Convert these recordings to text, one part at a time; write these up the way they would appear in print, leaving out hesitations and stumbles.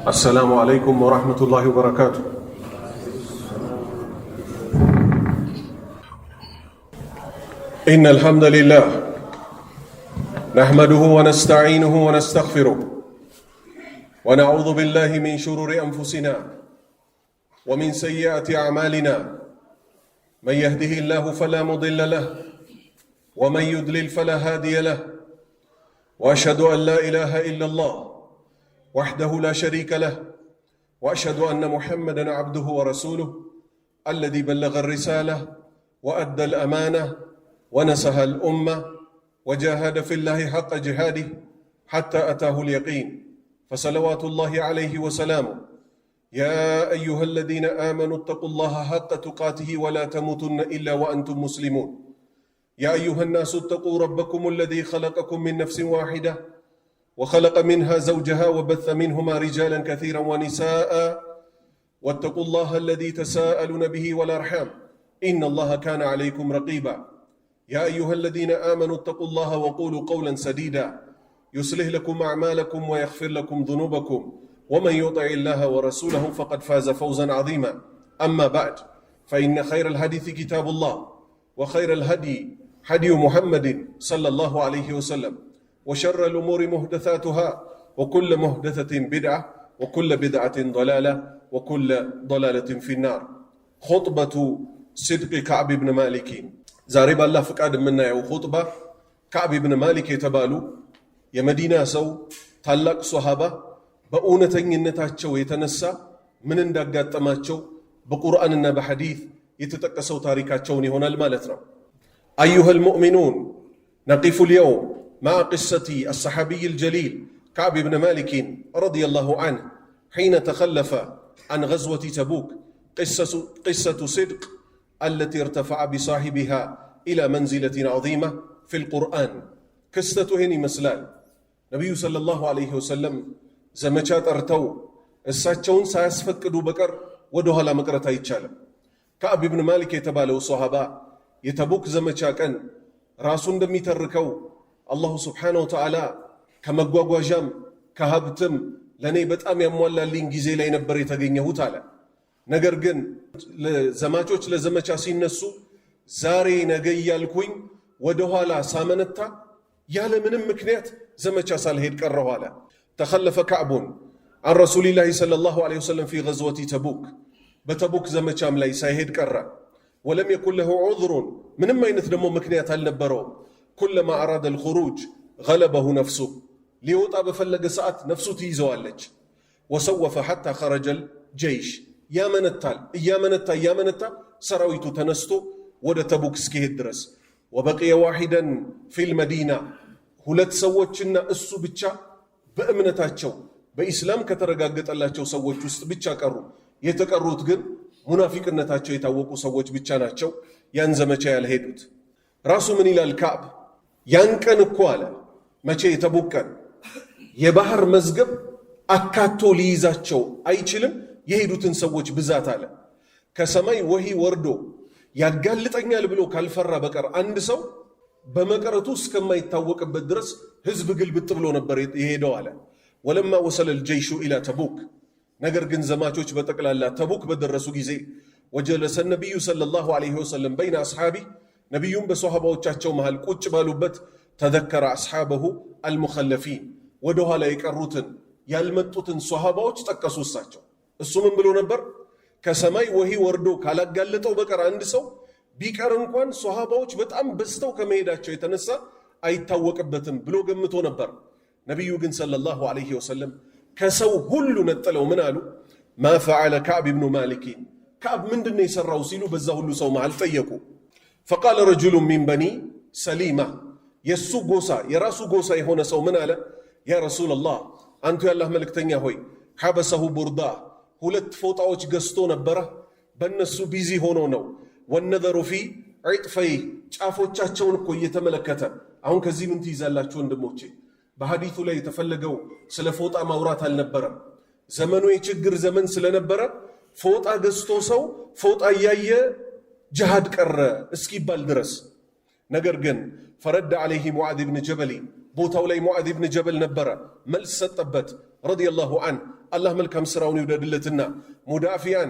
السلام عليكم ورحمة الله وبركاته. إن الحمد لله نحمده ونستعينه ونستغفره ونعوذ بالله من شرور أنفسنا ومن سيئات أعمالنا. من يهده الله فلا مضل له ومن يضلل فلا هادي له. وأشهد أن لا إله إلا الله وحده لا شريك له وأشهد أن محمدًا عبده ورسوله الذي بلغ الرسالة وأدى الأمانة ونصح الأمة وجاهد في الله حق جهاده حتى أتاه اليقين. فصلوات الله عليه وسلامه. يا أيها الذين آمنوا اتقوا الله حق تقاته ولا تموتن إلا وأنتم مسلمون. يا أيها الناس اتقوا ربكم الذي خلقكم من نفس واحدة وخلق منها زوجها وبث منهما رجالا كثيرا ونساء واتقوا الله الذي تساءلون به والأرحام إن الله كان عليكم رقيبا. يا أيها الذين آمنوا اتقوا الله وقولوا قولا سديدا يصلح لكم أعمالكم ويغفر لكم ذنوبكم ومن يطع الله ورسوله فقد فاز فوزا عظيما. أما بعد فإن خير الحديث كتاب الله وخير الهدي هدي محمد صلى الله عليه وسلم وشر الأمور محدثاتها وكل محدثة بدعة وكل بدعة ضلالة وكل ضلالة في النار. خطبة صدق كعب بن مالك. زارب الله فقاد منا يو خطبة كعب بن مالك يتبالو የመዲና ሰው ታላቅ ሷሃባ በእውነተኝነታቸው የተነሳ ምን እንዳጋጠማቸው በቁርአንና በሐዲስ የተጠቀሰው ታሪካቸውን ይሆናል ማለት ነው። أيها المؤمنون نقف اليوم مع قصة الصحابي الجليل كعب بن مالك رضي الله عنه حين تخلف عن غزوة تبوك. قصة صدق التي ارتفع بصاحبها إلى منزلة عظيمة في القرآن. قصة هني مسلال نبي صلى الله عليه وسلم زمچات ارتو እሳቸውን ሳያስፈቅዱ በቀር ወደ ኋላ መቅረት አይቻልም። كعب بن مالك የተባለው ሷሃባ የተቡክ ዘመቻ ቀን ራሱ እንደሚተርከው አላሁ ስብሓነሁ ወተዓላ ከመጓጓዣም ከሀብትም ለኔ በጣም ያሟላልኝ ጊዜ ላይ ነበር የተገኘሁት አለ። ነገር ግን ዘማቾች ለዘመቻ ሲነሱ ዛሬ ነገ እያልኩኝ ወደ ኋላ ሳመነታ ያለ ምንም ምክንያት ዘመቻ ሳልሄድ ቀረሁ አለ። ተኸለፈ ከዕቡን عن رسول الله صلى الله عليه وسلم في غزوة تبوك. بتبوك زمچام ላይ ሳይሄድ ቀረ። ولم يكن له عذر ምንም አይነት ደግሞ ምክንያት አልነበረው። كلما أراد الخروج غلبه نفسه ሊወጣ በፈለገ ሰዓት ነፍሱ ትይዘዋለች። وسوف حتى خرج الجيش ያመነታል እያመነታ ሰራዊቱ ተነስቶ ወደ ተቡክ እስኪሄድ ድረስ وبقي واحدا في المدينة ሁለት ሰዎችና እሱ ብቻ በእምነታቸው በኢስላም ከተረጋገጠላቸው ሰዎች ውስጥ ብቻ ቀሩ። የተቀሩት ግን ሙናፊቅነታቸው የታወቁ ሰዎች ብቻ ናቸው ያን ዘመቻ ያልሄዱት። ራሱ ምን ይላል ከዕብ? ያን ቀን እኮ አለ መቼ የተቡክ ቀን የባህር መዝገብ አካቶ ሊይዛቸው አይችልም የሄዱትን ሰዎች ብዛት አለ። ከሰማይ ወሂ ወርዶ ያጋልጠኛል ብሎ ካልፈራ በቀር አንድ ሰው በመቀረቱ እስከማይታወቅበት ድረስ ህዝብ ግልብጥ ብሎ ነበር የሄደው አለ። ወለማ ወሰለ الجيش الى تبوك ነገር ግን ዘማቾች በጠቅላላ ተቡክ በደረሱ ጊዜ ወጀለሰ ነብዩ ሰለላሁ ዐለይሂ ወሰለም በይነ አስሐቢ ነብዩም በሷሃባዎቻቸው መሃል ቁጭ ባሉበት ተذكر اصحابه المخلفين ወደ ኋላ የቀሩትን ያልመጡትን ሷሃባዎች ጠቀሱ። እሱ ምን ብሎ ነበር? ከሰማይ ወሂ ወርዶ ካላጋለጠው በቀር አንድ ሰው ቢቀር እንኳን ሷሃባዎች በጣም በዝተው ከመሄዳቸው የተነሳ አይታወቅበትም ብሎ ገምቶ ነበር። ነብዩ ግን ሰለላሁ ዐለይሂ ወሰለም ከሰው ሁሉ ነጥለው ምን አሉ? ማ ፈዐለ ከዕብ ብኑ ማሊክ ከዕብ ምንድነው የሰራው ሲሉ በዛ ሁሉ ሰው መሃል ጠየቁ። فقال رجل من بني سليمة የሱ ጎሳ የራሱ ጎሳ የሆነ ሰው ምን አለ? ያ ረሱላህ አንቱ ያላህ መልእክተኛ ሆይ ሐበሰሁ ቡርዳ ሁለት ፎጣዎች ገዝቶ ነበረ በእነሱ ቢዚ ሆኖ ነው። ወነዘሩ ፊ ዒጥፈይ ጫፎቻቸውን እኮ እየተመለከተ። አሁን ከዚህ ምን ትይዛላችሁ ወንድሞቼ? በሐዲቱ ላይ የተፈለገው ስለ ፎጣ ማውራት አልነበረም። ዘመኑ የችግር ዘመን ስለነበረ ፎጣ ገዝቶ ሰው ፎጣ እያየ ጅሃድ ቀረ እስኪባል ድረስ። ነገር ግን ፈረድ ዐለይሂ ሙዓዝ ብን ጀበል ቦታው ላይ ሙዓዝ ብን ጀበል ነበረ። መልስ ሰጠበት ረዲየላሁ ዐንሁ። الله ملكم سراون يوددلتنا مدافعا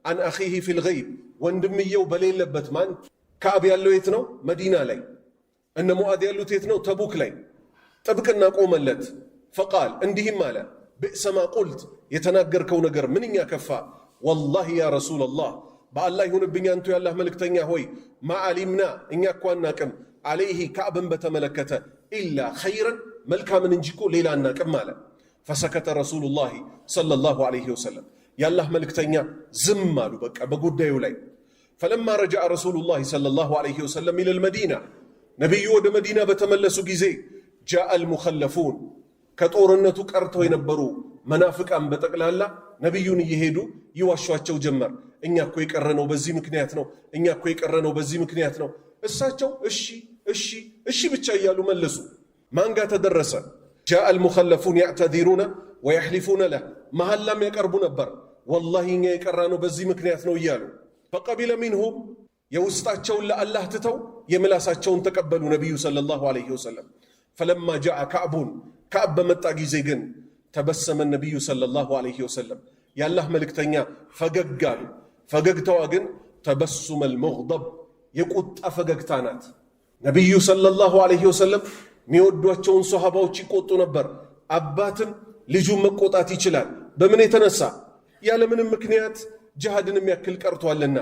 عن أخيه في الغيب وندميو بليل لبت مان كعب يالو يتنو مدينة لي أن معاذ يالو تيتنو تبوك لي تبكنا قوم اللت فقال اندهم مالا بئس ما قلت يتناقر كونقر من يكفى والله يا رسول الله بالله ينبني أنتو يا الله ملك تنيا هوي ما علمنا إن يكواناكم عليه كعب بتملكته إلا خيرا ملكا من انجيكو ليلا أناكم مالا فسكت رسول الله صلى الله عليه وسلم يا الله ملك تنيا زمالو بك بقود ديولي فلما رجع رسول الله صلى الله عليه وسلم إلى المدينة نبي ود مدينة بتملسوا جزي جاء المخلفون كطورنتو كرتو ينبرو منافق أم بتقلالا نبيون يهدو يواشواچو جمر إنيا كوي كرنو بزي مكنياتنو إنيا كوي كرنو بزي مكنياتنو الساچو اشي بچا يالو ملسو مانغا تدرس جاء المخلفون يعتذرون ويحلفون له ما هل لم يقربوا نبر والله إنيا يكرنو بزي مكنياتنو يالو فقبل منهم يوسطاچو الله تتو يملاساچون تقبلوا نبي صلى الله عليه وسلم فلما جاء كعب بمطا غيزي جن تبسم النبي صلى الله عليه وسلم يا الله ملكتنيا فغغال فغغتوا جن تبسم المغضب يقط فغغتانات نبي صلى الله عليه وسلم ሚወዷቸውን ሱሐባዎች ይቆጡ ነበር አባትን ልጁን መቆጣት ይችላል በምን የተነሳ ያለ ምንም ምክንያት ጂሃድን የሚያክል ቀርቷልና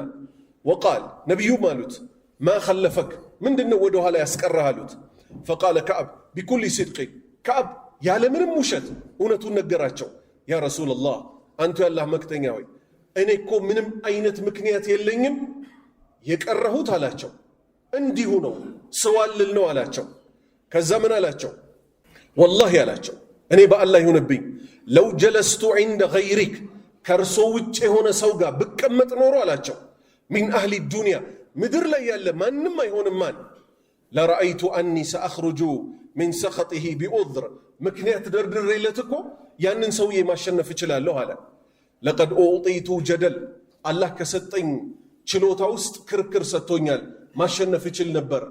وقال نبي مالوت ما خلفك من دنه ወደ ኋላ ያስቀራሉት فقال كعب بكل صدق كعب ያለ ምንም ውሸት እውነቱን ነገራቸው ያ ረሱላህ አንተ ያላህ መክተኛ ሆይ እኔ እኮ ምንም አይነት ምክንያት የለኝም የቀረሁት አላቸው እንዲሁ ነው ሰዋልል ነው አላቸው ከዛ ምን አላቸው والله አላቸው እኔ በአላህ ይሁንብኝ لو جلست عند غيرك ከርሶ ውጭ የሆነ ሰው ጋር ብቀመጥ ኖሮ አላቸው من أهل الدنيا مدر لا يالا مانم ما يهون مان لرأيت أني سأخرج من سخطه بأذر مكنيات دردر ريلتكو يانن سوي ما شنف چلالو هلا لقد أعطيت جدل الله كستين چلوتا وست كركر ستونيال ما شنف چل نبر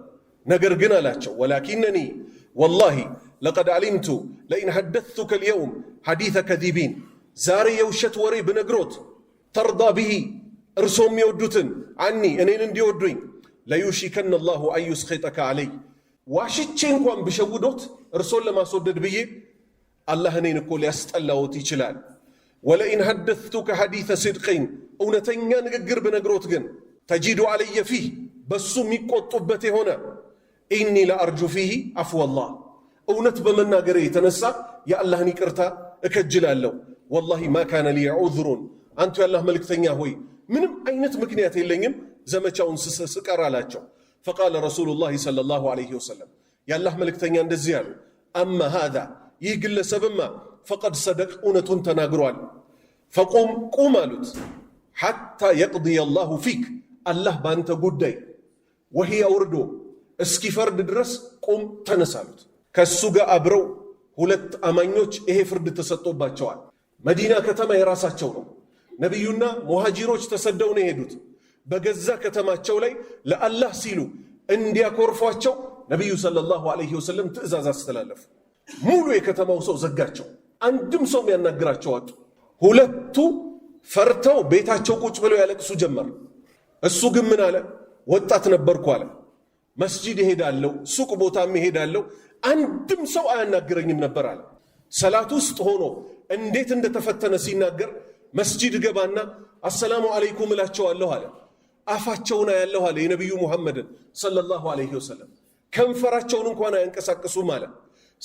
نقر قنا لاتشو ولكنني والله لقد علمت لئن حدثتك اليوم حديث كذبين زاري يوشت وري بنقروت ترضى به እርሶም ይወዱትን አኒ እኔን እንዲወዱኝ ለዩሽከን الله أن يسخطك علي ዋሽቼ እንኳን ብሸውዶት እርሶን ለማስወደድ ብዬ አላህ እኔን እኮ ሊያስጠላውት ይችላል ወለኢን حدثتك حديث صدق እውነተኛ ንግግር ብነግሮት ግን تجد علي فيه በሱ የሚቆጡበት የሆነ إني لأرجو فيه عفو الله እውነት በመናገሬ የተነሳ የአላህን ይቅርታ እከጅላለሁ والله ما كان لي عذر አንተ ያላህ መልእክተኛ ሆይ ምንም አይነት ምክንያት የለኝም ዘመቻውን ስቀር አላቸው فقال رسول الله صلى الله عليه وسلم يا الله ملكتኛ እንደዚህ ያሉ اما هذا ይህ ግለሰብማ فقد صدق እውነቱን ተናግሯል فقم قم አሉት حتى يقضي الله فيك الله ባንተ ጉዳይ وهي ወርዶ እስኪፈርድ ድረስ ቁም ተነሳሉት ከሱ ጋር አብረው ሁለት አማኞች ይሄ ፍርድ ተሰጥቶባቸዋል መዲና ከተማ የራሳቸው ነው ነብዩና ሙሃጂሮች ተሰደው ነው የሄዱት በገዛ ከተማቸው ላይ ለአላህ ሲሉ እንዲያኮርፏቸው ነብዩ ሰለላሁ ዐለይሂ ወሰለም ትእዛዝ አስተላለፉ ሙሉ የከተማው ሰው ዘጋቸው አንድም ሰው የሚያናግራቸው አጡ ሁለቱ ፈርተው ቤታቸው ቁጭ ብለው ያለቅሱ ጀመር እሱ ግን ምን አለ ወጣት ነበርኩ አለ መስጂድ ይሄዳለው ሱቅ ቦታም ይሄዳለው አንድም ሰው አያናግረኝም ነበር አለ ሰላት ውስጥ ሆኖ እንዴት እንደተፈተነ ሲናገር መስጂድ ገባና አሰላሙ አለይኩም እላቸዋለሁ አለ አፋቸውና ያለው አለ የነብዩ መሐመድን ሰለላሁ ዐለይሂ ወሰለም ከንፈራቸውን እንኳን አያንቀሳቅሱም አለ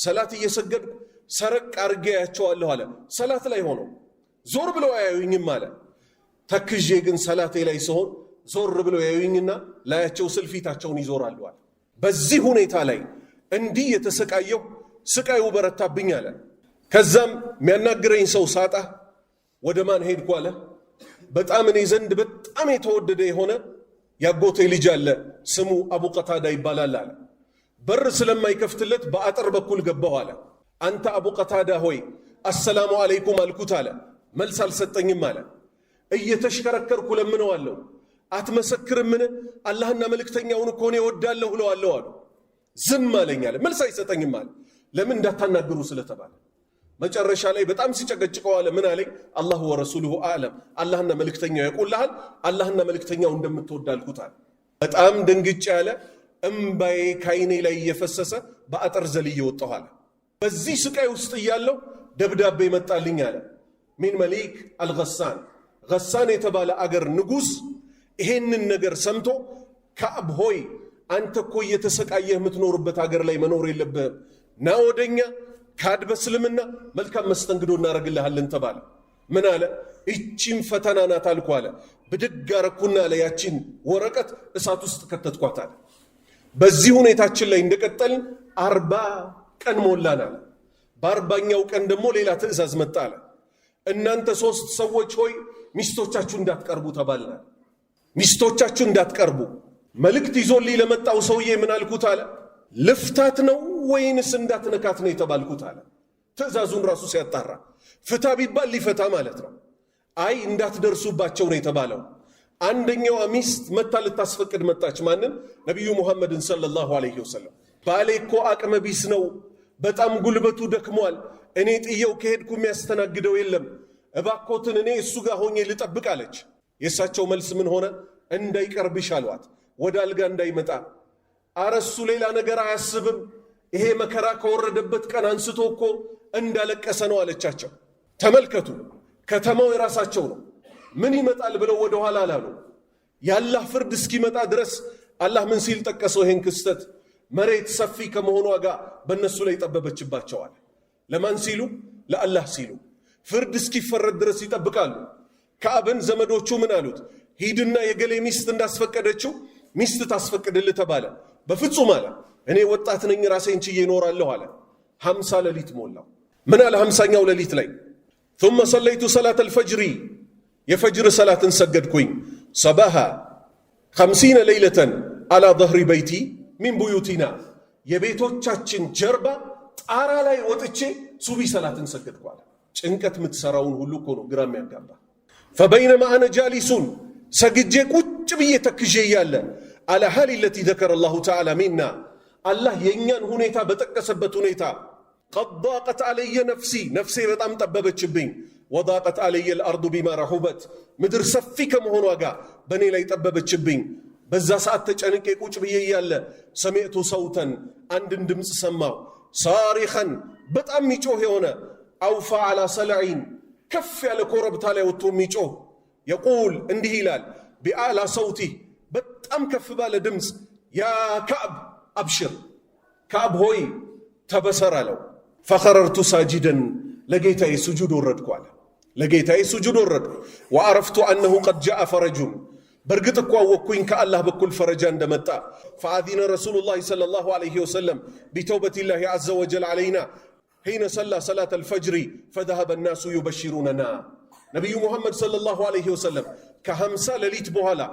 ሰላት እየሰገድኩ ሰረቅ አርገያቸዋለሁ አለ ሰላት ላይ ሆኖ ዞር ብለው ያዩኝም አለ ተክጄ ግን ሰላቴ ላይ ሲሆን ዞር ብለው ያዩኝና ላያቸው ስልፊታቸውን ይዞራሉ አለ በዚህ ሁኔታ ላይ እንዲህ የተሰቃየው ስቃዩ በረታብኝ አለ ከዛም የሚያናግረኝ ሰው ሳጣ ወደ ማን ሄድኩ አለ በጣም እኔ ዘንድ በጣም የተወደደ የሆነ ያጎቴ ልጅ አለ ስሙ አቡ ቀታዳ ይባላል አለ በር ስለማይከፍትለት በአጥር በኩል ገባው አለ አንተ አቡ ቀታዳ ሆይ አሰላሙ አለይኩም አልኩት አለ መልስ አልሰጠኝም አለ እየተሽከረከርኩ ለምነዋለሁ አትመሰክርምን አላህና መልእክተኛውን እኮ ነው ወዳለሁ ብለዋለሁ አሉ ዝም አለኝ አለ መልስ አይሰጠኝም አለ ለምን እንዳታናግሩ ስለተባለ መጨረሻ ላይ በጣም ሲጨቀጭቀው አለ ምን አለኝ አላሁ ወረሱሉሁ አዕለም አላህና መልእክተኛው ያቆልሃል አላህና መልእክተኛው እንደምትወድ አልኩታል በጣም ደንግጬ ያለ እምባዬ ካይኔ ላይ እየፈሰሰ በአጥር ዘልዬ ወጣሁ አለ በዚህ ስቃይ ውስጥ እያለሁ ደብዳቤ መጣልኝ አለ ሚን መሊክ አልገሳን ገሳን የተባለ አገር ንጉስ ይሄንን ነገር ሰምቶ ከዕብ ሆይ አንተ እኮ እየተሰቃየህ የምትኖርበት አገር ላይ መኖር የለብህም ና ወደኛ ካድ በስልምና መልካም መስተንግዶ እናደርግልሃለን ተባለ ምን አለ እቺን ፈተና ናት አልኩ አለ ብድግ አረኩና አለ ያቺን ወረቀት እሳት ውስጥ ከተትኳት አለ በዚህ ሁኔታችን ላይ እንደቀጠልን 40 ቀን ሞላን አለ በ40ኛው ቀን ደግሞ ሌላ ትእዛዝ መጣ አለ እናንተ 3 ሰዎች ሆይ ሚስቶቻችሁ እንዳትቀርቡ ተባልና ሚስቶቻችሁ እንዳትቀርቡ መልእክት ይዞልኝ ለመጣው ሰውዬ ምን አልኩት አለ ልፍታት ነው ወይንስ እንዳትነካት ነው የተባልኩት አለ ትእዛዙን ራሱ ሲያጣራ ፍታ ቢባል ሊፈታ ማለት ነው አይ እንዳትደርሱባቸው ነው የተባለው አንደኛው ሚስት መታ ልታስፈቅድ መጣች ማንን ነብዩ መሐመድን ሰለላሁ ዐለይሂ ወሰለም ባሌ እኮ አቅመ ቢስ ነው በጣም ጉልበቱ ደክሟል እኔ ጥየው ከሄድኩ የሚያስተናግደው የለም እባኮትን እኔ እሱ ጋር ሆኜ ልጠብቅ አለች የሳቸው መልስ ምን ሆነ እንዳይቀርብሽ አሏት ወደ አልጋ እንዳይመጣ አረሱ ሌላ ነገር አያስብም ይሄ መከራ ከወረደበት ቀን አንስቶ እኮ እንዳለቀሰ ነው አለቻቸው ተመልከቱ ከተማው የራሳቸው ነው ምን ይመጣል ብለው ወደ ኋላ አላሉ ያላህ ፍርድ እስኪመጣ ድረስ አላህ ምን ሲል ጠቀሰው ይሄን ክስተት መሬት ሰፊ ከመሆኗ ጋር በእነሱ ላይ ጠበበችባቸዋል ለማን ሲሉ ለአላህ ሲሉ ፍርድ እስኪፈረድ ድረስ ይጠብቃሉ ከዕብን ዘመዶቹ ምን አሉት ሂድና የገሌ ሚስት እንዳስፈቀደችው ሚስት ታስፈቅድልህ ተባለ በፍጹም አለ እኔ ወጣት ነኝ ራሴን ችዬ እኖራለሁ አለ 50 ሌሊት ሞላው ምን አለ 50ኛው ሌሊት ላይ ثم صليت صلاة الفجر የፈጅር ሰላትን ሰገድኩኝ صباحا 50 ليلة على ظهر بيتي من بيوتنا የቤቶቻችን ጀርባ ጣራ ላይ ወጥቼ ሱቢ ሰላትን ሰገድኩ አለ ጭንቀት ምትሰራውን ሁሉ እኮ ነው ግራም ያጋባ فبينما انا جالس ሰግጄ ቁጭ ብዬ ተክዤ ያለ على حال التي ذكر الله تعالى منا الله የኛን ሁኔታ በጠቀሰበት ሁኔታ قد ضاقت علي نفسي በጣም ጠበበችብኝ وضاقت علي الارض بما رحبت ምድር ሰፊ ከመሆኗ ጋር በኔ ላይ ጠበበችብኝ በዛ ሰዓት ተጨንቄ ቁጭ ብዬ ያለ سمعت صوتا አንድን ድምጽ ሰማው صارخا በጣም ሚጮህ የሆነ اوفى على صلعين ከፍ ያለ ኮረብታ ላይ ወጥቶ ሚጮህ يقول እንዲህ ይላል بأعلى صوتي በጣም ከፍ ባለ ድምጽ يا كعب ابشر كعب ሆይ ተበሰር አለው فخررت ساجدا لقيتي سجود وردكو على لقيتي سجود وردكو وعرفت أنه قد جاء فرج برقتكو وكوين كالله بكل فرجان دمتا فأذن رسول الله صلى الله عليه وسلم بتوبة الله عز وجل علينا حين صلى صلاة الفجر فذهب الناس يبشروننا نبي محمد صلى الله عليه وسلم كهمسا لليت بوهلا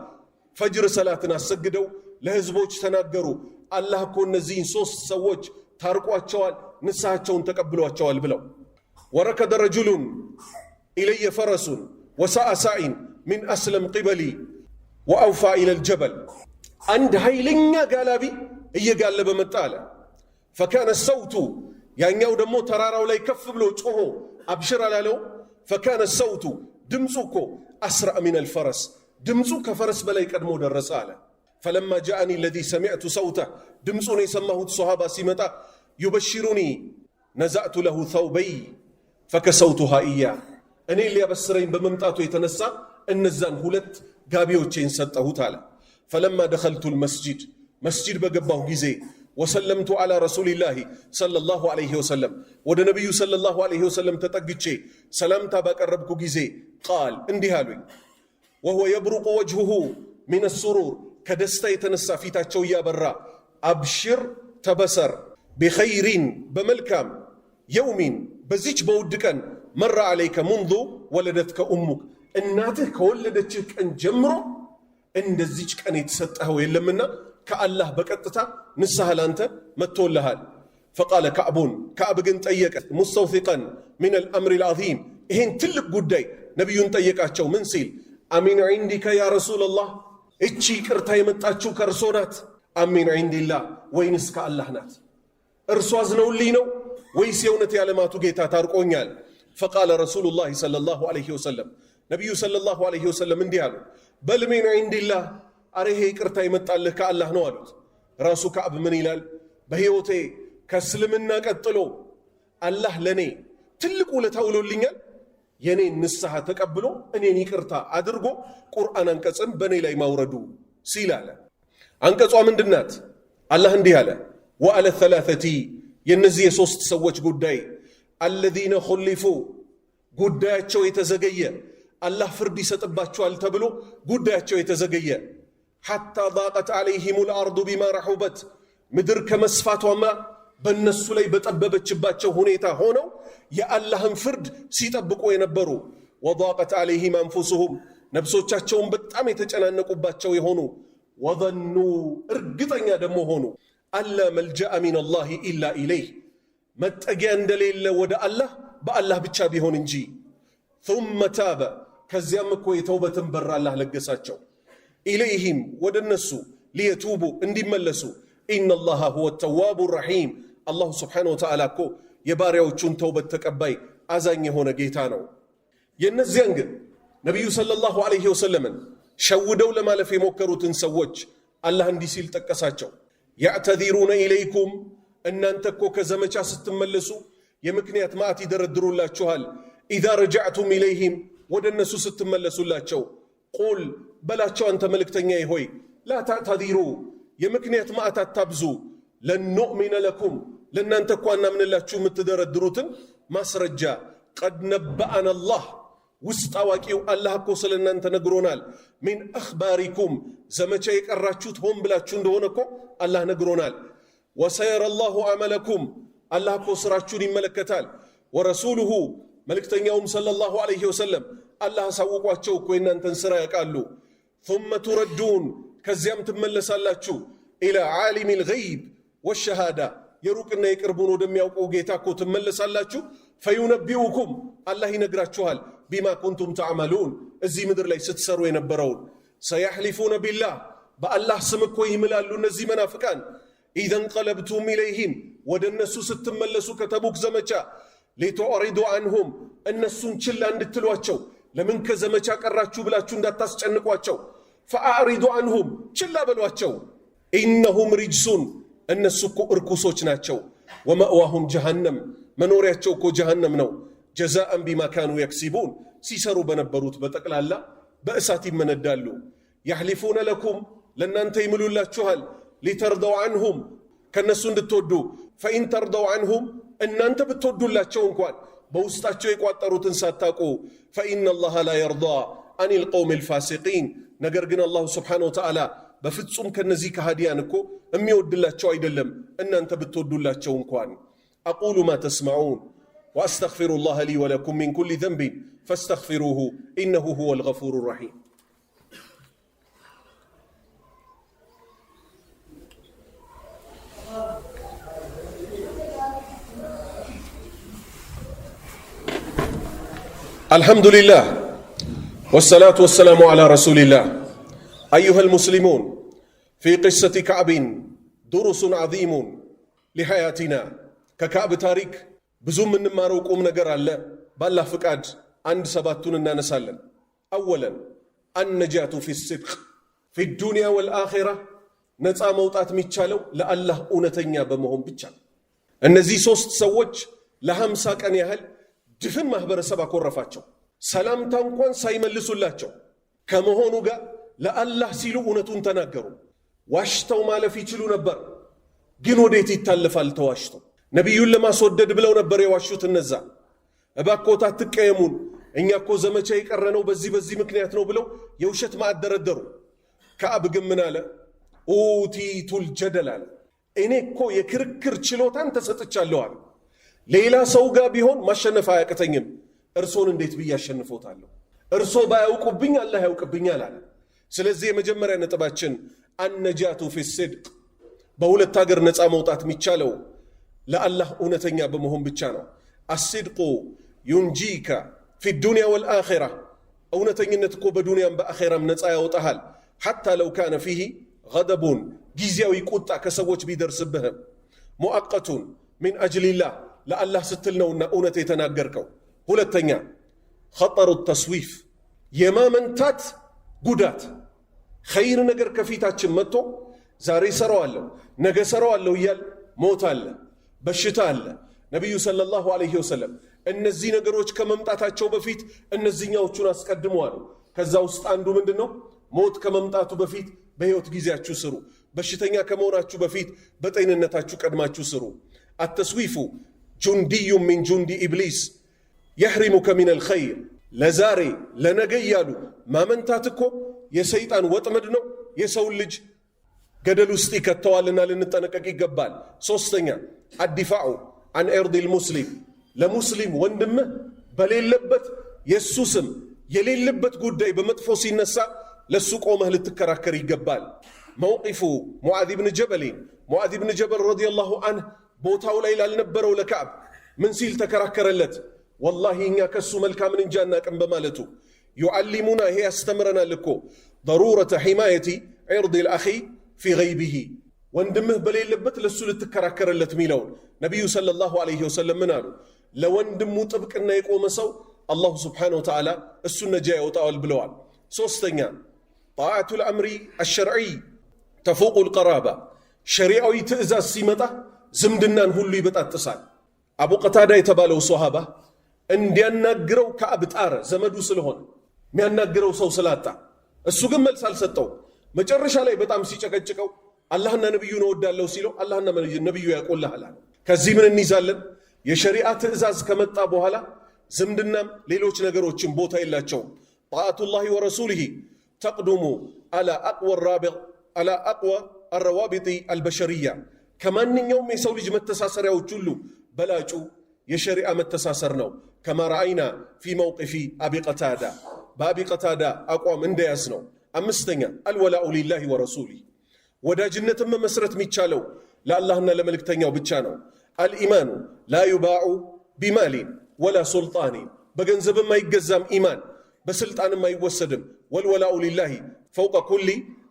فجر صلاتنا سجدوا لهزبوش تناقروا الله كون نزين صوص سووش ታርቋቸዋል ንስሐቸውን ተቀብሏቸዋል ብለው وركض رجل إلي فرس وساء ساء من أسلم قبلي وأوفى إلى الجبل عند هيلنيا قالبي እየጋለበ መጣ አለ فكان الصوت ያኛው ደግሞ ተራራው ላይ ከፍ ብሎ ጮሆ አብሽር አላለው فكان الصوت ድምፁኮ أسرع من الفرس ድምፁ ከፈረስ በላይ ቀድሞ ደረሰ አለ فلما جاءني الذي سمعت صوته دمصون يسمعه الصحابة سمتا يبشرني نزعت له ثوبي فكسوتها إياه أني اللي أبصرين بممتاتو يتنسى النزان هلت قابيوتشين سطه تعالى فلما دخلت المسجد مسجد بقباه جزي وسلمت على رسول الله صلى الله عليه وسلم ودى نبي صلى الله عليه وسلم تتقجي سلامتا بقربك جزي قال اندهالوي وهو يبرق وجهه من السرور كدستا يتنسى في تاتشو يابرا أبشر تبسر بخير بملكام يوم بزيج بودكن مر عليك منذ ولدتك أمك الناتك ولدتك أن جمرو إن دزيج كان يتسطه يلمنا كالله بكتتا نسهل أنت متولها فقال كعب قنت أيك مستوثقا من الأمر العظيم إهن تلك قدي نبي ينتيك أتشو منسيل أمين عندك يا رسول الله إتشي كرتا يمتاتشو كرسونات أمين عند الله وينسك الله نات እርሱ አዝነውልኝ ነው ወይስ የእውነት ያለማቱ ጌታ ታርቆኛል? ፈቃለ ረሱሉላህ ሰለላሁ ዐለይሂ ወሰለም ነቢዩ ሰለላሁ ዐለይሂ ወሰለም እንዲህ አሉ፣ በል ሚን ዒንዲላህ፣ አረ ይሄ ይቅርታ የመጣልህ ከአላህ ነው አሉት። ራሱ ከዕብ ምን ይላል? በሕይወቴ ከእስልምና ቀጥሎ አላህ ለእኔ ትልቅ ውለታ ውሎልኛል። የኔን ንስሐ ተቀብሎ እኔን ይቅርታ አድርጎ ቁርአን አንቀጽን በእኔ ላይ ማውረዱ ሲል አለ። አንቀጿ ምንድናት? አላህ እንዲህ አለ፣ ወአለ ሰላሰቲ፣ የእነዚህ የሦስት ሰዎች ጉዳይ፣ አለዚነ ኹሊፉ፣ ጉዳያቸው የተዘገየ፣ አላህ ፍርድ ይሰጥባቸዋል ተብሎ ጉዳያቸው የተዘገየ፣ ሐታ ضاقت عليهم الارض بما رحبت፣ ምድር ከመስፋቷማ በእነሱ ላይ በጠበበችባቸው ሁኔታ ሆነው የአላህን ፍርድ ሲጠብቁ የነበሩ፣ وضاقت عليهم انفسهم፣ ነፍሶቻቸውን በጣም የተጨናነቁባቸው የሆኑ፣ ወظኑ፣ እርግጠኛ ደግሞ ሆኑ፣ አላ መልጃአ ሚን አላህ ኢላ ኢለይህ፣ መጠጊያ እንደሌለ ወደ አላህ በአላህ ብቻ ቢሆን እንጂ። ثم تاب፣ ከዚያም እኮ የተውበትን በር አላህ ለገሳቸው። ኢለይህም፣ ወደ እነሱ፣ ሊየቱቡ፣ እንዲመለሱ። ኢነላሃ ሁወ ተዋቡ ረሒም፣ አላሁ ስብሓነሁ ወተዓላ እኮ የባሪያዎቹን ተውበት ተቀባይ አዛኝ የሆነ ጌታ ነው። የእነዚያን ግን ነቢዩ ሰለላሁ ዐለይሂ ወሰለምን ሸውደው ለማለፍ የሞከሩትን ሰዎች አላህ እንዲህ ሲል ጠቀሳቸው። ያዕተዚሩነ ኢለይኩም፣ እናንተ እኮ ከዘመቻ ስትመለሱ የምክንያት ማዕት ይደረድሩላችኋል። ኢዛ ረጃዕቱም ኢለይህም፣ ወደ እነሱ ስትመለሱላቸው። ቁል፣ በላቸው አንተ መልእክተኛዬ ሆይ፣ ላ ታዕተዚሩ፣ የምክንያት ማዕት አታብዙ። ለን ኑእሚነ ለኩም፣ ለእናንተ እኳ እናምንላችሁ የምትደረድሩትን ማስረጃ ቀድ ነበአን አላህ፣ ውስጥ አዋቂው አላህ እኮ ስለ እናንተ ነግሮናል። ሚን አኽባሪኩም፣ ዘመቻ የቀራችሁት ሆን ብላችሁ እንደሆነ እኮ አላህ ነግሮናል። ወሰየረ ላሁ አመለኩም፣ አላህ እኮ ስራችሁን ይመለከታል። ወረሱሉሁ፣ መልእክተኛውም ሰለላሁ ዐለይሂ ወሰለም አላህ አሳውቋቸው እኮ የእናንተን ስራ ያውቃሉ። ثم تردون፣ ከዚያም ትመለሳላችሁ። ኢላ ዓሊም ልገይብ ወሸሃዳ፣ የሩቅና የቅርቡን ወደሚያውቀው ጌታ እኮ ትመለሳላችሁ። ፈዩነቢኡኩም፣ አላህ ይነግራችኋል። ቢማ ኩንቱም ተዕመሉን፣ እዚህ ምድር ላይ ስትሰሩ የነበረውን። ሰያሕሊፉነ ቢላህ፣ በአላህ ስም እኮ ይምላሉ እነዚህ መናፍቃን። ኢዘን ቀለብቱም ኢለይህም፣ ወደ እነሱ ስትመለሱ ከተቡክ ዘመቻ። ሊቱዕሪዱ አንሁም፣ እነሱን ችላ እንድትሏቸው፣ ለምን ከዘመቻ ቀራችሁ ብላችሁ እንዳታስጨንቋቸው። ፈአዕሪዱ አንሁም፣ ችላ በሏቸው። ኢነሁም ሪጅሱን፣ እነሱ እኮ እርኩሶች ናቸው። ወመእዋሁም ጀሃነም፣ መኖሪያቸው እኮ ጀሃነም ነው። ጀዛአን ቢማ ካኑ የክሲቡን፣ ሲሰሩ በነበሩት በጠቅላላ በእሳት ይመነዳሉ። ያሕሊፉነ ለኩም፣ ለእናንተ ይምሉላችኋል። ሊተርደው አንሁም፣ ከእነሱ እንድትወዱ። ፈኢን ተርደው አንሁም፣ እናንተ ብትወዱላቸው እንኳን በውስጣቸው የቋጠሩትን ሳታቁ። ፈኢነ አላህ ላ የርዳ አኒል ቀውም ልፋሲቂን፣ ነገር ግን አላሁ ስብሓነሁ ወተዓላ በፍጹም ከነዚህ ከሃዲያን እኮ የሚወድላቸው አይደለም እናንተ ብትወዱላቸው እንኳን። አቁሉ ማ ተስማዑን ወአስተግፊሩ ላህ ሊ ወለኩም ሚን ኩሊ ዘንቢን ፈስተግፊሩሁ ኢነሁ ሁወ ልገፉሩ ረሒም። الحمد لله والصلاة والسلام على رسول الله. أيها المسلمون، في قصة كعب درس عظيم لحياتنا. ككعب تاريك بزوم من ماروك نقر الله بالله فقاد عند سباتنا نسالا. أولا النجاة في الصدق في الدنيا والآخرة، نتسا موطات ميتشالو لألله أونتنيا بمهم بيتشال. النزي سوست سوج لهم ساكن يهل ድፍን ማህበረሰብ አኮረፋቸው። ሰላምታ እንኳን ሳይመልሱላቸው ከመሆኑ ጋር ለአላህ ሲሉ እውነቱን ተናገሩ። ዋሽተው ማለፍ ይችሉ ነበር፣ ግን ወዴት ይታለፋል ተዋሽተው። ነቢዩን ለማስወደድ ብለው ነበር የዋሹት እነዛ። እባክዎት አትቀየሙን፣ እኛ እኮ ዘመቻ የቀረነው በዚህ ምክንያት ነው ብለው የውሸት ማዕት ደረደሩ። ከዕብ ግን ምን አለ? ኡቲቱል ጀደል አለ፣ እኔ እኮ የክርክር ችሎታን ተሰጥቻለሁ አለ። ሌላ ሰው ጋር ቢሆን ማሸነፍ አያቅተኝም፣ እርሶን እንዴት ብዬ አሸንፎታለሁ? እርሶ ባያውቁብኝ አላህ ያውቅብኛል አለ። ስለዚህ የመጀመሪያ ነጥባችን አነጃቱ ፊ ሲድቅ፣ በሁለት ሀገር ነፃ መውጣት የሚቻለው ለአላህ እውነተኛ በመሆን ብቻ ነው። አሲድቁ ዩንጂካ ፊ ዱንያ ወልአኺራ፣ እውነተኝነት እኮ በዱንያም በአኺራም ነፃ ያወጣሃል። ሐታ ለው ካነ ፊሂ ገደቡን፣ ጊዜያዊ ቁጣ ከሰዎች ቢደርስብህም፣ ሙአቀቱን ሚን አጅሊላህ ለአላህ ስትል ነውና እውነት የተናገርከው። ሁለተኛ ኸጠሩ ተስዊፍ የማመንታት ጉዳት። ኸይር ነገር ከፊታችን መጥቶ ዛሬ ሰራዋለሁ ነገ ሰራዋለሁ እያል ሞት አለ፣ በሽታ አለ። ነቢዩ ሰለላሁ ዐለይሂ ወሰለም እነዚህ ነገሮች ከመምጣታቸው በፊት እነዚህኛዎቹን አስቀድመዋል። ከዛ ውስጥ አንዱ ምንድነው? ሞት ከመምጣቱ በፊት በህይወት ጊዜያችሁ ስሩ። በሽተኛ ከመሆናችሁ በፊት በጤንነታችሁ ቀድማችሁ ስሩ። አተስዊፉ ጁንዲዩ ሚን ጁንዲ ኢብሊስ የሕሪሙከ ሚነል ኸይር። ለዛሬ ለነገ እያሉ ማመንታት እኮ የሰይጣን ወጥመድ ነው። የሰውን ልጅ ገደል ውስጥ ይከተዋልና ልንጠነቀቅ ይገባል። ሶስተኛ አዲፋዑ አን ኤርዲል ሙስሊም ለሙስሊም ወንድምህ በሌለበት የእሱ ስም የሌለበት ጉዳይ በመጥፎ ሲነሳ ለሱ ቆመህ ልትከራከር ይገባል። መውቂፉ ሙዓዝ ብን ጀበልን ሙዓዝ ብን ጀበል ረዲየላሁ አንህ ቦታው ላይ ላልነበረው ለካዕብ ምን ሲል ተከራከረለት? ወላሂ እኛ ከሱ መልካምን እንጂ አናቅም በማለቱ ዩዓሊሙና ይሄ ያስተምረናል እኮ ضرورة حماية عرض الأخ في غيبه ወንድምህ በሌለበት ለሱ ልትከራከረለት ሚለውን ነቢዩ ሰለላሁ ዐለይሂ ወሰለም ምን አሉ? ለወንድሙ ጥብቅና የቆመ ሰው አላሁ ስብሓነሁ ወተዓላ እሱን ነጃ ያወጣዋል ብለዋል። ሶስተኛ ጣዓቱል አምሪ አሸርዒ ተፉቁል ቀራባ ሸሪዓዊ ትእዛዝ ሲመጣ ዝምድናን ሁሉ ይበጣጥሳል። አቡ ቀታዳ የተባለው ሶሃባ እንዲያናግረው ከዕብ ጣረ፣ ዘመዱ ስለሆነ የሚያናግረው ሰው ስላጣ። እሱ ግን መልስ አልሰጠው። መጨረሻ ላይ በጣም ሲጨቀጭቀው አላህና ነቢዩን እወዳለሁ ሲለው አላህና ነቢዩ ያቆልሃል። ከዚህ ምን እንይዛለን? የሸሪዓ ትእዛዝ ከመጣ በኋላ ዝምድናም ሌሎች ነገሮችን ቦታ የላቸውም። ጣዓቱላሂ ወረሱሊሂ ተቅዱሙ አላ አቅወ አረዋቢጢ አልበሸርያ ከማንኛውም የሰው ልጅ መተሳሰሪያዎች ሁሉ በላጩ የሸሪዓ መተሳሰር ነው። ከማ ረአይና ፊ መውቅፊ አቢ ቀታዳ በአቢ ቀታዳ አቋም እንደያዝ ነው። አምስተኛ አልወላኡ ሊላሂ ወረሱሊህ ወዳጅነትን መመስረት የሚቻለው ለአላህና ለመልእክተኛው ብቻ ነው። አልኢማኑ ላ ዩባዑ ቢማሊን ወላ ሱልጣኒን በገንዘብም አይገዛም ኢማን፣ በስልጣንም አይወሰድም። ወልወላኡ ሊላሂ ፈውቀ ኩሊ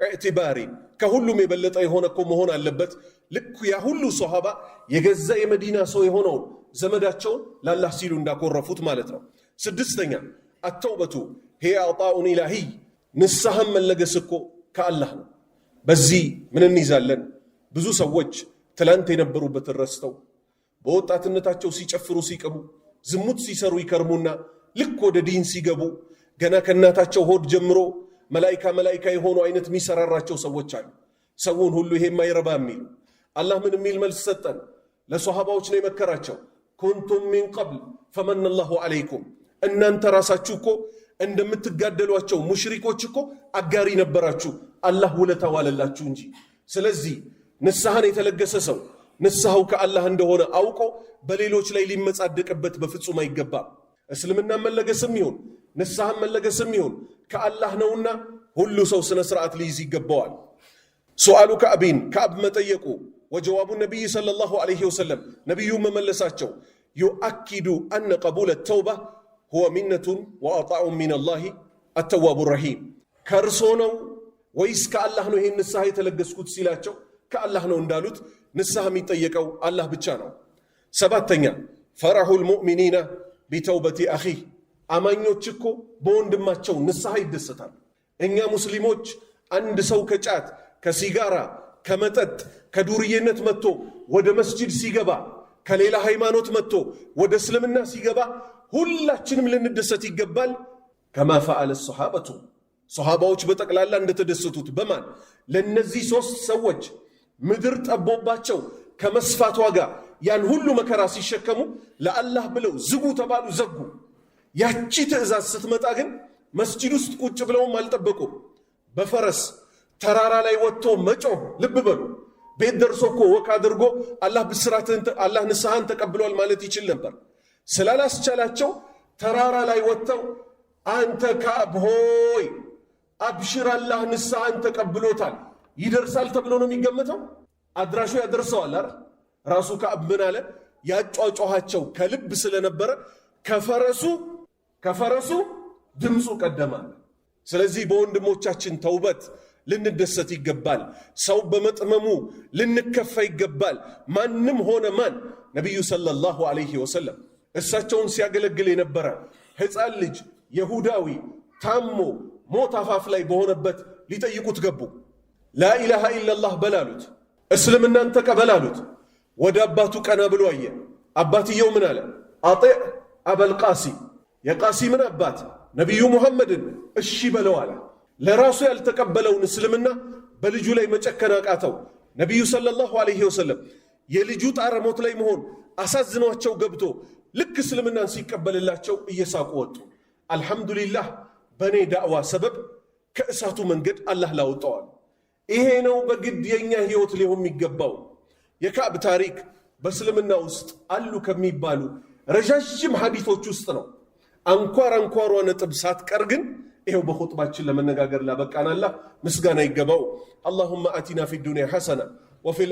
ኢዕትባሪን ከሁሉም የበለጠ የሆነ እኮ መሆን አለበት። ልክ ያ ሁሉ ሶሃባ የገዛ የመዲና ሰው የሆነውን ዘመዳቸውን ለአላህ ሲሉ እንዳኮረፉት ማለት ነው። ስድስተኛ አተውበቱ ሂየ አጣኡን ኢላሂ ንስሐም መለገስ እኮ ከአላህ ነው። በዚህ ምን እንይዛለን? ብዙ ሰዎች ትላንት የነበሩበትን ረስተው በወጣትነታቸው ሲጨፍሩ ሲቅሙ ዝሙት ሲሰሩ ይከርሙና ልክ ወደ ዲን ሲገቡ ገና ከእናታቸው ሆድ ጀምሮ መላይካ የሆኑ አይነት የሚሰራራቸው ሰዎች አሉ። ሰውን ሁሉ ይሄ የማይረባ የሚሉ አላህ ምን የሚል መልስ ሰጠን? ለሶሃባዎች ነው የመከራቸው። ኩንቱም ሚን ቀብል ፈመነ ላሁ ዐለይኩም እናንተ ራሳችሁ እኮ እንደምትጋደሏቸው ሙሽሪኮች እኮ አጋሪ ነበራችሁ፣ አላህ ውለታ ዋለላችሁ እንጂ። ስለዚህ ንስሐን የተለገሰ ሰው ንስሐው ከአላህ እንደሆነ አውቆ በሌሎች ላይ ሊመጻደቅበት በፍጹም አይገባም። እስልምና መለገስም ይሁን ንስሐን መለገስም ይሁን ከአላህ ነውና ሁሉ ሰው ስነ ስርዓት ሊይዝ ይገባዋል። ሱአሉ ከዕቢን ከዕብ መጠየቁ ወጀዋቡ ነቢይ ሰለላሁ ዐለይሂ ወሰለም ነቢዩ መመለሳቸው ዩአኪዱ አነ ቀቡለ ተውባ ሁወ ሚነቱን ወአጣኡን ሚነላሂ አተዋቡ ረሂም ከእርሶ ነው ወይስ ከአላህ ነው ይሄን ንስሐ የተለገስኩት ሲላቸው ከአላህ ነው እንዳሉት ንስሐ የሚጠየቀው አላህ ብቻ ነው። ሰባተኛ ፈረሑል ሙእሚኒና ቢተውበቲ አኺህ አማኞች እኮ በወንድማቸው ንስሐ ይደሰታሉ። እኛ ሙስሊሞች አንድ ሰው ከጫት ከሲጋራ ከመጠጥ ከዱርዬነት መጥቶ ወደ መስጂድ ሲገባ ከሌላ ሃይማኖት መጥቶ ወደ እስልምና ሲገባ ሁላችንም ልንደሰት ይገባል። ከማ ፈዐለ ሶሓበቱ ሶሓባዎች በጠቅላላ እንደተደሰቱት በማን ለነዚህ ሶስት ሰዎች ምድር ጠቦባቸው ከመስፋቷ ጋር ያን ሁሉ መከራ ሲሸከሙ ለአላህ ብለው ዝጉ ተባሉ፣ ዘጉ። ያቺ ትእዛዝ ስትመጣ ግን መስጂድ ውስጥ ቁጭ ብለውም አልጠበቁም። በፈረስ ተራራ ላይ ወጥቶ መጮህ። ልብ በሉ፣ ቤት ደርሶ እኮ ወክ አድርጎ አላህ ብስራትን አላህ ንስሐን ተቀብሏል ማለት ይችል ነበር። ስላላስቻላቸው ተራራ ላይ ወጥተው አንተ ከዕብ ሆይ አብሽር አላህ ንስሐን ተቀብሎታል። ይደርሳል ተብሎ ነው የሚገመተው። አድራሹ ያደርሰዋል አይደል? ራሱ ከዕብ ምን አለ? ያጫጫኋቸው ከልብ ስለነበረ ከፈረሱ ድምፁ ቀደማል። ስለዚህ በወንድሞቻችን ተውበት ልንደሰት ይገባል። ሰው በመጥመሙ ልንከፋ ይገባል። ማንም ሆነ ማን ነቢዩ ሰለላሁ ዐለይሂ ወሰለም እሳቸውን ሲያገለግል የነበረ ሕፃን ልጅ የሁዳዊ ታሞ ሞት አፋፍ ላይ በሆነበት ሊጠይቁት ገቡ። ላኢላሃ ኢለላህ በላሉት፣ እስልምናን ተቀበላሉት። ወደ አባቱ ቀና ብሎ አየ። አባትየው ምን አለ? አጢዕ አበልቃሲም፣ የቃሲምን አባት ነቢዩ ሙሐመድን እሺ በለው አለ። ለራሱ ያልተቀበለውን እስልምና በልጁ ላይ መጨከን አቃተው። ነቢዩ ሰለላሁ ዐለይሂ ወሰለም የልጁ ጣረ ሞት ላይ መሆን አሳዝኗቸው ገብቶ ልክ እስልምናን ሲቀበልላቸው እየሳቁ ወጡ። አልሐምዱሊላህ በእኔ ዳዕዋ ሰበብ ከእሳቱ መንገድ አላህ ላወጣዋል። ይሄ ነው በግድ የኛ ህይወት ሊሆን የሚገባው። የካዕብ ታሪክ በእስልምና ውስጥ አሉ ከሚባሉ ረዣዥም ሐዲቶች ውስጥ ነው። አንኳር አንኳሯ ነጥብ ሳትቀር ግን ይሄው በኹጥባችን ለመነጋገር ላበቃን አላህ ምስጋና ይገባው። አላሁመ አቲና ፊ ዱንያ ሐሰና ወፊል